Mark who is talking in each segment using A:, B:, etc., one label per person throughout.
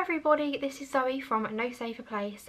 A: everybody, this is Zoe from No Safer Place.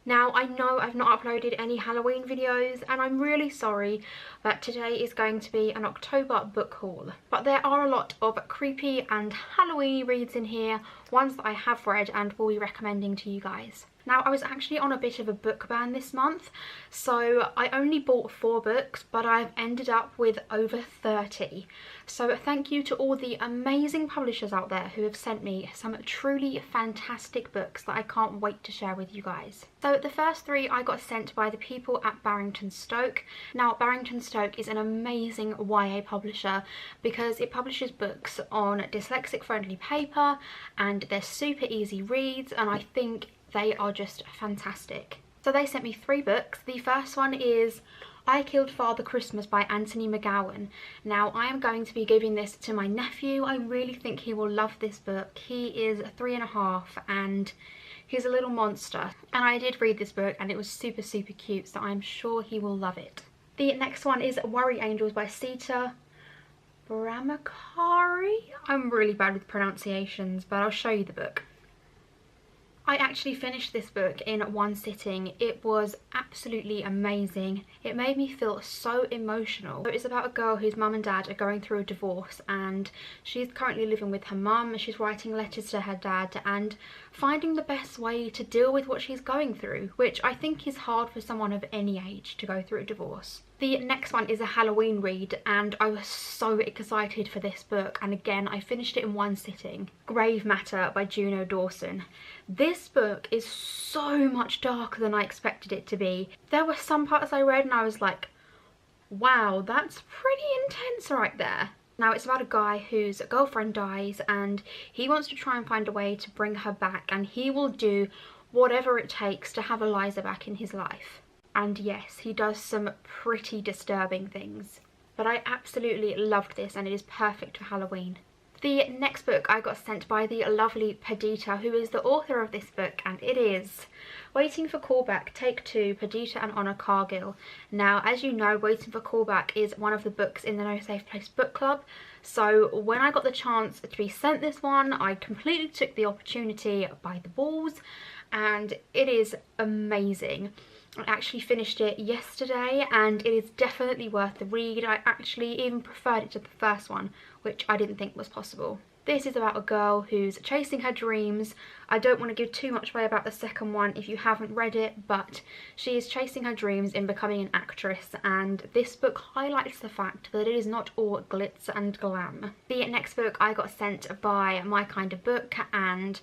A: Now, I know I've not uploaded any Halloween videos and I'm really sorry, but today is going to be an October book haul. But there are a lot of creepy and Halloween reads in here, ones that I have read and will be recommending to you guys. Now, I was actually on a bit of a book ban this month, so I only bought 4 books, but I've ended up with over 30. So thank you to all the amazing publishers out there who have sent me some truly fantastic books that I can't wait to share with you guys. So the first 3 I got sent by the people at Barrington Stoke. Now, Barrington Stoke is an amazing YA publisher because it publishes books on dyslexic friendly paper and they're super easy reads, and I think they are just fantastic. So they sent me 3 books. The first one is I Killed Father Christmas by Anthony McGowan. Now, I am going to be giving this to my nephew. I really think he will love this book. He is 3.5 and he's a little monster. And I did read this book and it was super cute, so I'm sure he will love it. The next one is Worry Angels by Sita Bramakari. I'm really bad with pronunciations, but I'll show you the book. I actually finished this book in one sitting. It was absolutely amazing. It made me feel so emotional. It's about a girl whose mum and dad are going through a divorce and she's currently living with her mum. She's writing letters to her dad and finding the best way to deal with what she's going through, which I think is hard for someone of any age to go through a divorce. The next one is a Halloween read and I was so excited for this book, and again I finished it in one sitting. Grave Matter by Juno Dawson. This book is so much darker than I expected it to be. There were some parts I read and I was like, wow, that's pretty intense right there. Now, it's about a guy whose girlfriend dies and he wants to try and find a way to bring her back, and he will do whatever it takes to have Eliza back in his life. And yes, he does some pretty disturbing things. But I absolutely loved this and it is perfect for Halloween. The next book I got sent by the lovely Perdita, who is the author of this book, and it is Waiting for Callback, Take 2, Perdita and Honor Cargill. Now, as you know, Waiting for Callback is one of the books in the No Safe Place book club, so when I got the chance to be sent this one, I completely took the opportunity by the balls, and it is amazing. I actually finished it yesterday and it is definitely worth the read. I actually even preferred it to the first one, which I didn't think was possible. This is about a girl who's chasing her dreams. I don't want to give too much away about the second one if you haven't read it, but she is chasing her dreams in becoming an actress, and this book highlights the fact that it is not all glitz and glam. The next book I got sent by My Kind of Book and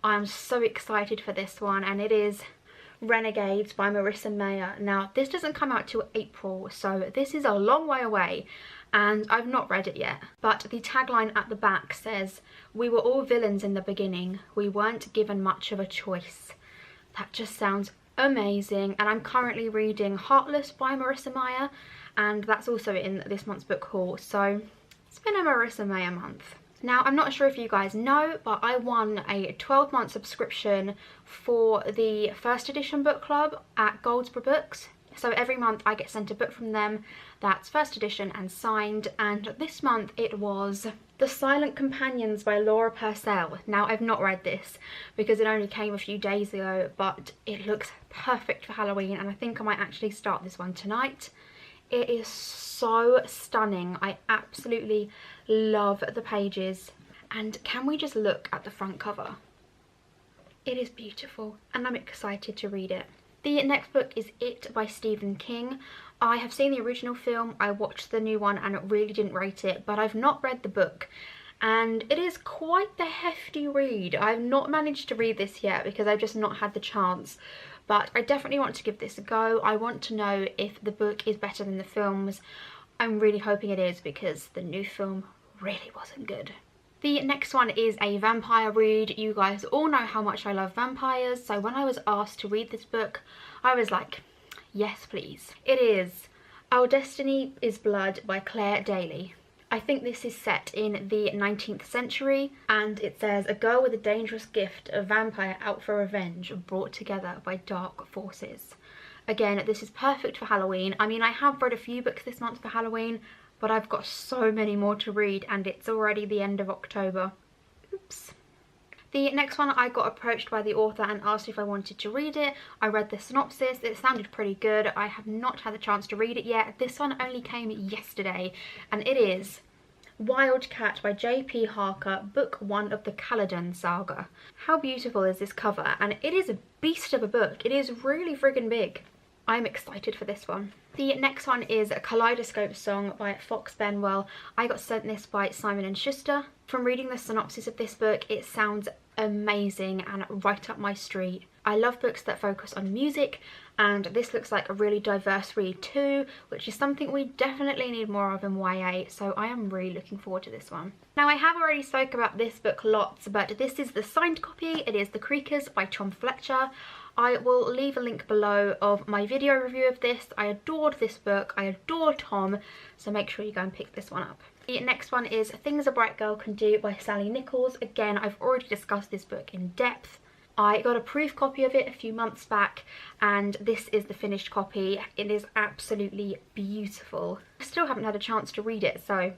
A: I'm so excited for this one, and it is Renegades by Marissa Meyer. Now, this doesn't come out till April, so this is a long way away and I've not read it yet. But the tagline at the back says, "We were all villains in the beginning. We weren't given much of a choice." That just sounds amazing, and I'm currently reading Heartless by Marissa Meyer, and that's also in this month's book haul, so it's been a Marissa Meyer month. Now, I'm not sure if you guys know, but I won a 12-month subscription for the first edition book club at Goldsborough Books. So every month I get sent a book from them that's first edition and signed, and this month it was The Silent Companions by Laura Purcell. Now, I've not read this because it only came a few days ago, but it looks perfect for Halloween and I think I might actually start this one tonight. It is so stunning. I absolutely love the pages. And can we just look at the front cover? It is beautiful and I'm excited to read it. The next book is It by Stephen King. I have seen the original film, I watched the new one and really didn't rate it, but I've not read the book. And it is quite the hefty read. I've not managed to read this yet because I've just not had the chance. But I definitely want to give this a go. I want to know if the book is better than the films. I'm really hoping it is because the new film really wasn't good. The next one is a vampire read. You guys all know how much I love vampires, so when I was asked to read this book, I was like, yes please. It is Our Destiny is Blood by Claire Daly. I think this is set in the 19th century, and it says, a girl with a dangerous gift, a vampire out for revenge, brought together by dark forces. Again, this is perfect for Halloween. I mean, I have read a few books this month for Halloween, but I've got so many more to read and it's already the end of October. Oops. The next one, I got approached by the author and asked if I wanted to read it. I read the synopsis, it sounded pretty good. I have not had the chance to read it yet. This one only came yesterday, and it is Wildcat by J.P. Harker, book 1 of the Caledon saga. How beautiful is this cover? And it is a beast of a book. It is really friggin' big. I'm excited for this one. The next one is a Kaleidoscope Song by Fox Benwell. I got sent this by Simon & Schuster. From reading the synopsis of this book, it sounds amazing and right up my street. I love books that focus on music, and this looks like a really diverse read too, which is something we definitely need more of in YA, so I am really looking forward to this one. Now, I have already spoke about this book lots, but this is the signed copy. It is The Kree Curse by Tom Fletcher. I will leave a link below of my video review of this. I adored this book, I adore Tom, so make sure you go and pick this one up. The next one is Things a Bright Girl Can Do by Sally Nichols. Again, I've already discussed this book in depth. I got a proof copy of it a few months back, and this is the finished copy. It is absolutely beautiful. I still haven't had a chance to read it, so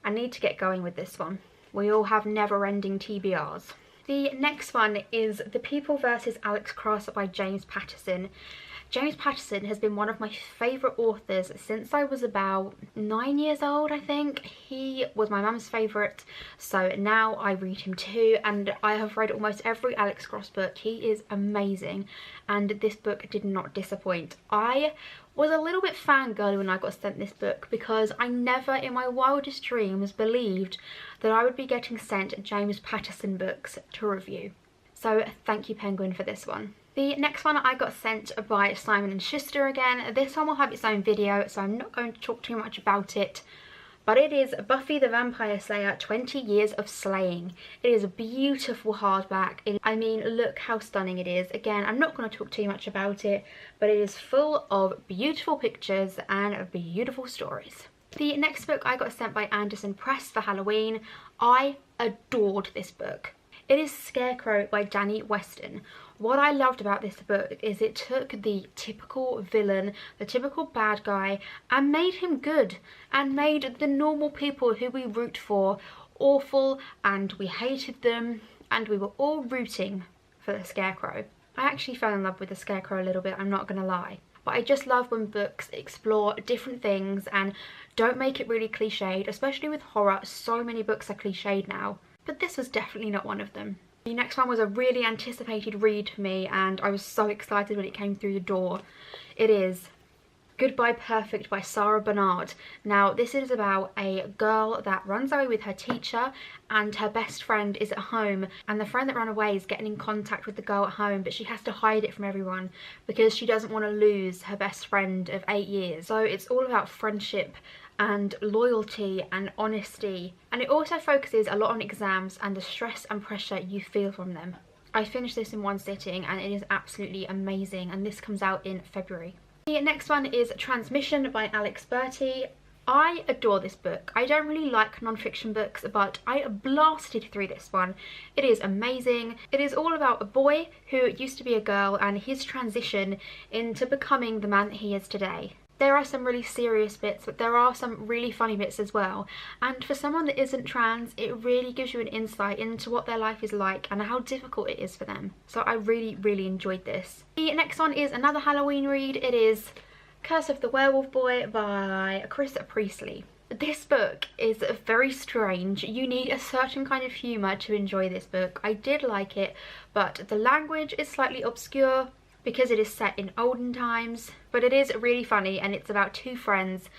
A: I need to get going with this one. We all have never-ending TBRs. The next one is The People vs. Alex Cross by James Patterson. James Patterson has been one of my favourite authors since I was about 9 years old, I think. He was my mum's favourite, so now I read him too, and I have read almost every Alex Cross book. He is amazing, and this book did not disappoint. I was a little bit fangirl when I got sent this book because I never in my wildest dreams believed that I would be getting sent James Patterson books to review. So thank you, Penguin, for this one. The next one I got sent by Simon & Schuster again. This one will have its own video, so I'm not going to talk too much about it. But it is Buffy the Vampire Slayer 20 Years of Slaying. It is a beautiful hardback. I mean, look how stunning it is. Again, I'm not going to talk too much about it, but it is full of beautiful pictures and beautiful stories. The next book I got sent by Anderson Press for Halloween. I adored this book. It is Scarecrow by Danny Weston. What I loved about this book is it took the typical villain, the typical bad guy, and made him good, and made the normal people who we root for awful, and we hated them, and we were all rooting for the Scarecrow. I actually fell in love with the Scarecrow a little bit, I'm not gonna lie. But I just love when books explore different things and don't make it really cliched, especially with horror. So many books are cliched now, but this was definitely not one of them. The next one was a really anticipated read for me, and I was so excited when it came through the door. It is Goodbye Perfect by Sarah Bernard. Now, this is about a girl that runs away with her teacher, and her best friend is at home, and the friend that ran away is getting in contact with the girl at home, but she has to hide it from everyone because she doesn't want to lose her best friend of 8 years. So it's all about friendship and loyalty and honesty, and it also focuses a lot on exams and the stress and pressure you feel from them. I finished this in one sitting and it is absolutely amazing, and this comes out in February. The next one is Transmission by Alex Bertie. I adore this book. I don't really like non-fiction books, but I blasted through this one. It is amazing. It is all about a boy who used to be a girl and his transition into becoming the man that he is today. There are some really serious bits, but there are some really funny bits as well. And for someone that isn't trans, it really gives you an insight into what their life is like and how difficult it is for them. So I really, really enjoyed this. The next one is another Halloween read. It is Curse of the Werewolf Boy by Chris Priestley. This book is very strange. You need a certain kind of humour to enjoy this book. I did like it, but the language is slightly obscure because it is set in olden times, but it is really funny, and it's about two friends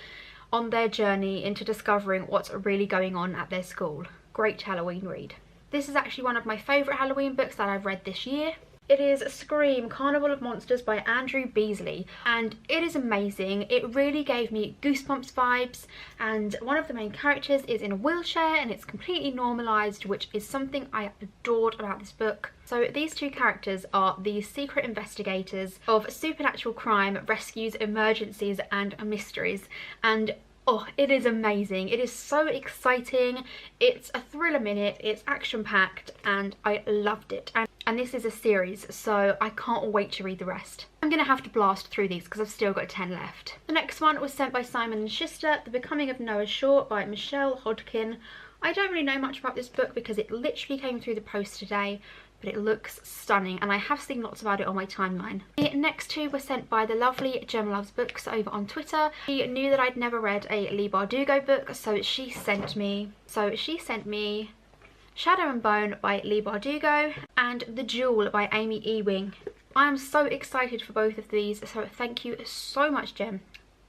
A: on their journey into discovering what's really going on at their school. Great Halloween read. This is actually one of my favourite Halloween books that I've read this year. It is Scream, Carnival of Monsters by Andrew Beasley, and it is amazing. It really gave me Goosebumps vibes, and one of the main characters is in a wheelchair and it's completely normalised, which is something I adored about this book. So these two characters are the secret investigators of supernatural crime, rescues, emergencies and mysteries, and oh, it is amazing. It is so exciting. It's a thriller minute, it's action-packed, and I loved it. And this is a series, so I can't wait to read the rest. I'm gonna have to blast through these because I've still got 10 left. The next one was sent by Simon & Schuster, The Becoming of Noah Short by Michelle Hodkin. I don't really know much about this book because it literally came through the post today, but it looks stunning and I have seen lots about it on my timeline. The next two were sent by the lovely Gem Loves Books over on Twitter. She knew that I'd never read a Leigh Bardugo book, so she sent me Shadow and Bone by Leigh Bardugo and The Jewel by Amy Ewing. I am so excited for both of these, so thank you so much, Gem.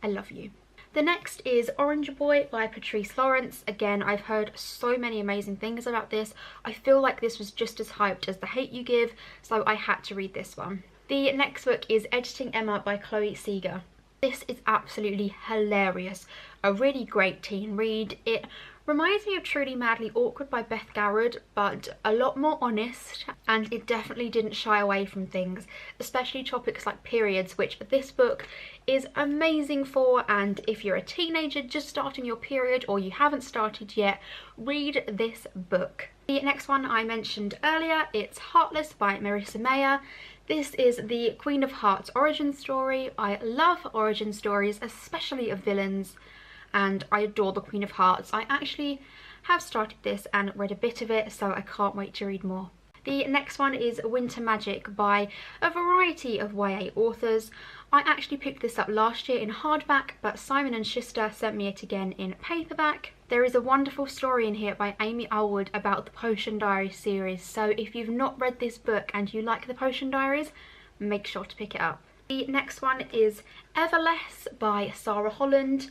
A: I love you. The next is Orange Boy by Patrice Lawrence. Again, I've heard so many amazing things about this. I feel like this was just as hyped as The Hate U Give, so I had to read this one. The next book is Editing Emma by Chloe Seeger. This is absolutely hilarious. A really great teen read. It reminds me of Truly Madly Awkward by Beth Garrett, but a lot more honest, and it definitely didn't shy away from things, especially topics like periods, which this book is amazing for. And if you're a teenager just starting your period or you haven't started yet, read this book. The next one I mentioned earlier, it's Heartless by Marissa Meyer. This is the Queen of Hearts origin story. I love origin stories, especially of villains, and I adore the Queen of Hearts. I actually have started this and read a bit of it, so I can't wait to read more. The next one is Winter Magic by a variety of YA authors. I actually picked this up last year in hardback, but Simon & Schuster sent me it again in paperback. There is a wonderful story in here by Amy Allwood about the Potion Diaries series, so if you've not read this book and you like the Potion Diaries, make sure to pick it up. The next one is Everless by Sarah Holland.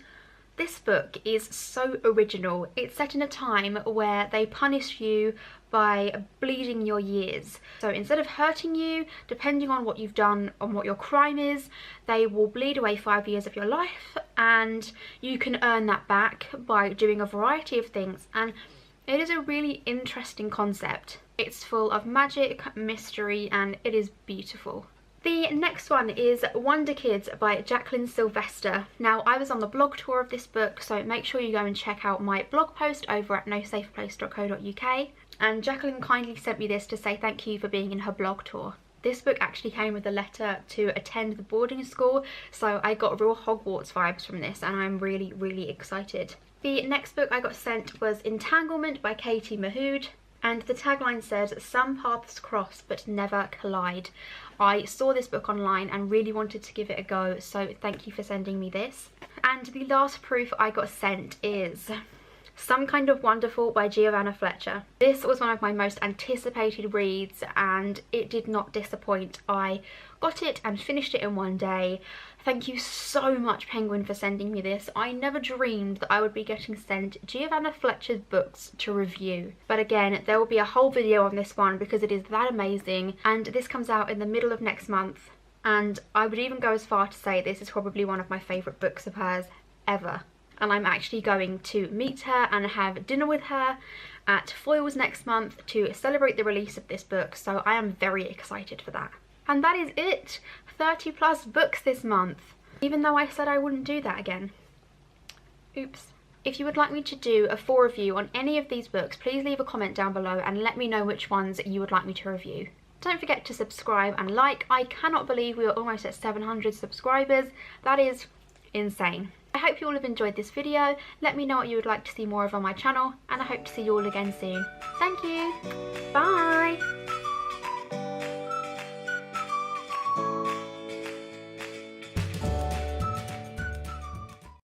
A: This book is so original. It's set in a time where they punish you by bleeding your years. So instead of hurting you, depending on what you've done and what your crime is, they will bleed away 5 years of your life, and you can earn that back by doing a variety of things. And it is a really interesting concept. It's full of magic, mystery, and it is beautiful. The next one is Wonder Kids by Jacqueline Sylvester. Now, I was on the blog tour of this book, so make sure you go and check out my blog post over at nosafeplace.co.uk. And Jacqueline kindly sent me this to say thank you for being in her blog tour. This book actually came with a letter to attend the boarding school, so I got real Hogwarts vibes from this, and I'm really, really excited. The next book I got sent was Entanglement by Katie Mahood. And the tagline says, "Some paths cross but never collide." I saw this book online and really wanted to give it a go, so thank you for sending me this. And the last proof I got sent is Some Kind of Wonderful by Giovanna Fletcher. This was one of my most anticipated reads and it did not disappoint. I got it and finished it in one day. Thank you so much, Penguin, for sending me this. I never dreamed that I would be getting sent Giovanna Fletcher's books to review. But again, there will be a whole video on this one because it is that amazing, and this comes out in the middle of next month. And I would even go as far to say this is probably one of my favourite books of hers ever. And I'm actually going to meet her and have dinner with her at Foyles next month to celebrate the release of this book, so I am very excited for that. And that is it! 30 plus books this month, even though I said I wouldn't do that again. Oops. If you would like me to do a full review on any of these books, please leave a comment down below and let me know which ones you would like me to review. Don't forget to subscribe and like. I cannot believe we are almost at 700 subscribers. That is insane. I hope you all have enjoyed this video. Let me know what you would like to see more of on my channel, and I hope to see you all again soon. Thank you. Bye.